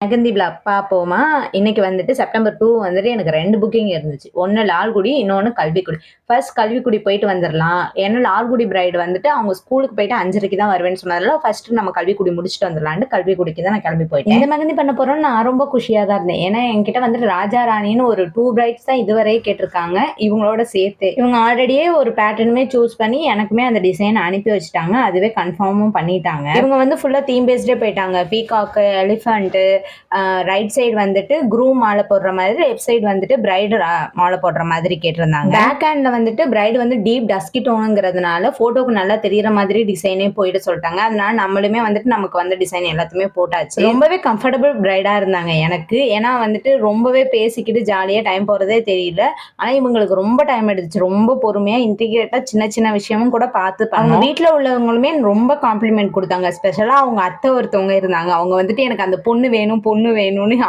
மெகந்தி விழாக் பார்ப்போமா? இன்னைக்கு வந்துட்டு செப்டம்பர் 2 வந்துட்டு எனக்கு 2 புக்கிங் இருந்துச்சு. ஒண்ணு லால்குடி, இன்னொன்னு கல்விக்குடி. ஃபர்ஸ்ட் கல்விக்குடி போயிட்டு வந்துரலாம். ஏன்னா லால்குடி பிரைடு வந்துட்டு அவங்க ஸ்கூலுக்கு போயிட்டு 5:30க்கு தான் வருவேன்னு சொன்னதுனால, ஃபர்ஸ்ட் நம்ம கல்விக்குடி முடிச்சுட்டு வந்துரலான்ட்டு கல்விக்குடிக்கு தான் நான் கிளம்பி போயிட்டேன். இந்த மெகந்தி பண்ண போறோம்னு நான் ரொம்ப குஷியா தான் இருந்தேன். ஏன்னா என்கிட்ட வந்துட்டு ராஜா ராணின்னு ஒரு 2 பிரைட்ஸ் தான் இதுவரை கேட்டிருக்காங்க. இவங்களோட சேர்த்து. இவங்க ஆல்ரெடியே ஒரு பேட்டர்னுமே சூஸ் பண்ணி எனக்குமே அந்த டிசைன் அனுப்பி வச்சுட்டாங்க. அதுவே கன்ஃபார்மும் பண்ணிட்டாங்க. இவங்க வந்து ஃபுல்லா தீம் பேஸ்டே போயிட்டாங்க. பீகாக்கு, எலிஃபண்ட், ரைட் சைடு வந்துட்டு க்ரூம் மாலை போடுற மாதிரி, லெஃப்ட் சைடு வந்துட்டு பிரைடு மாலை போடுற மாதிரி கேட்டிருந்தாங்க. பேக் ஹேண்ட்ல வந்துட்டு பிரைடு வந்து டீப் டஸ்கி டோனுங்கிறதுனால போட்டோக்கு நல்லா தெரியற மாதிரி டிசைனே போயிட்டு சொல்லிட்டாங்க. அதனால நம்மளுமே வந்துட்டு நமக்கு வந்த டிசைன் எல்லாத்தையுமே போட்டாச்சு. ரொம்பவே கம்ஃபர்டபுள் பிரைடா இருந்தாங்க எனக்கு. ஏன்னா வந்துட்டு ரொம்பவே பேசிக்கிட்டு ஜாலியா டைம் போறதே தெரியல. ஆனா இவங்களுக்கு ரொம்ப டைம் எடுத்துச்சு. ரொம்ப பொறுமையா இன்டிகிரேட்டா சின்ன சின்ன விஷயமும் கூட பார்த்து அவங்க வீட்டுல உள்ளவங்களுமே ரொம்ப காம்ப்ளிமெண்ட் கொடுத்தாங்க. ஸ்பெஷலா அவங்க அத்தை ஒருத்தவங்க இருந்தாங்க. அவங்க வந்துட்டு எனக்கு அந்த பொண்ணு வேணும்னு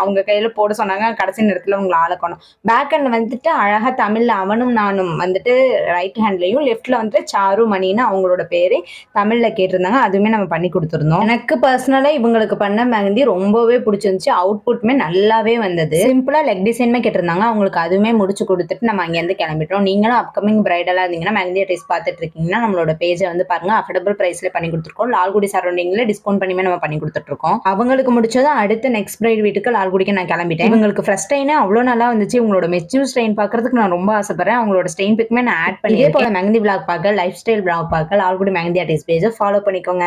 அவங்க கையில போட சொன்னாங்க. கடைசி நேரத்துல அவங்களை ஆளக்கணும். பேக் ஹேண்ட்ல வந்துட்டு அழகா தமிழ்ல அவனும் நானும் வந்துட்டு ரைட் ஹேண்ட்லயும், லெஃப்ட்ல வந்துட்டு சாரு மணின்னு அவங்களோட பேரு தமிழ்ல கேட்டிருந்தாங்க. அதுவுமே நம்ம பண்ணி கொடுத்துருந்தோம். எனக்கு பர்சனலா இவங்களுக்கு பண்ண மெஹந்தி ரொம்பவே பிடிச்சிருந்துச்சு. அவுட்புட்மே நல்லாவே வந்தது. சிம்பிளா லெக் டிசைனுமே கேட்டிருந்தாங்க. அவங்களுக்கு அதுவுமே முடிச்சு கொடுத்துட்டு நம்ம அங்கேருந்து கிளம்பிட்டோம். நீங்களும் அப்கமிங் பிரைடலா இருந்தீங்கன்னா மெஹந்தி ஆர்டிஸ்ட் பார்த்துட்டு இருக்கீங்கன்னா நம்மளோட பேஜை வந்து பாருங்க. அஃபோர்டபுள் பிரைஸ்ல பண்ணி கொடுத்துருக்கோம். லால்குடி சரௌண்டிங்ல டிஸ்கவுண்ட் பண்ணியுமே நம்ம பண்ணி கொடுத்துட்டு இருக்கோம். அவங்களுக்கு முடிச்சதும் அடுத்து நெக்ஸ்ட் பிரைட் வீட்டுக்கு லால்குடிக்கு நான் கிளம்பிட்டேன். இவங்களுக்கு ஃபர்ஸ்ட் ஸ்டைனே அவ்வளோ நல்லா வந்துச்சு. உங்களோட மெச்சூர் ஸ்டைன் பார்க்கறதுக்கு நான் ரொம்ப ஆசைப்படுறேன். அவங்களோட ஸ்டைன் பிக்மே நான் ஆட் பண்ணி இதே போல மெஹந்தி விளாக் பார்க்க, லைஃப் ஸ்டைல் விளாக் பார்க்க லால்குடி மெஹந்தி ஆர்டிஸ்ட் பேஜை ஃபாலோ பண்ணிக்கோங்க.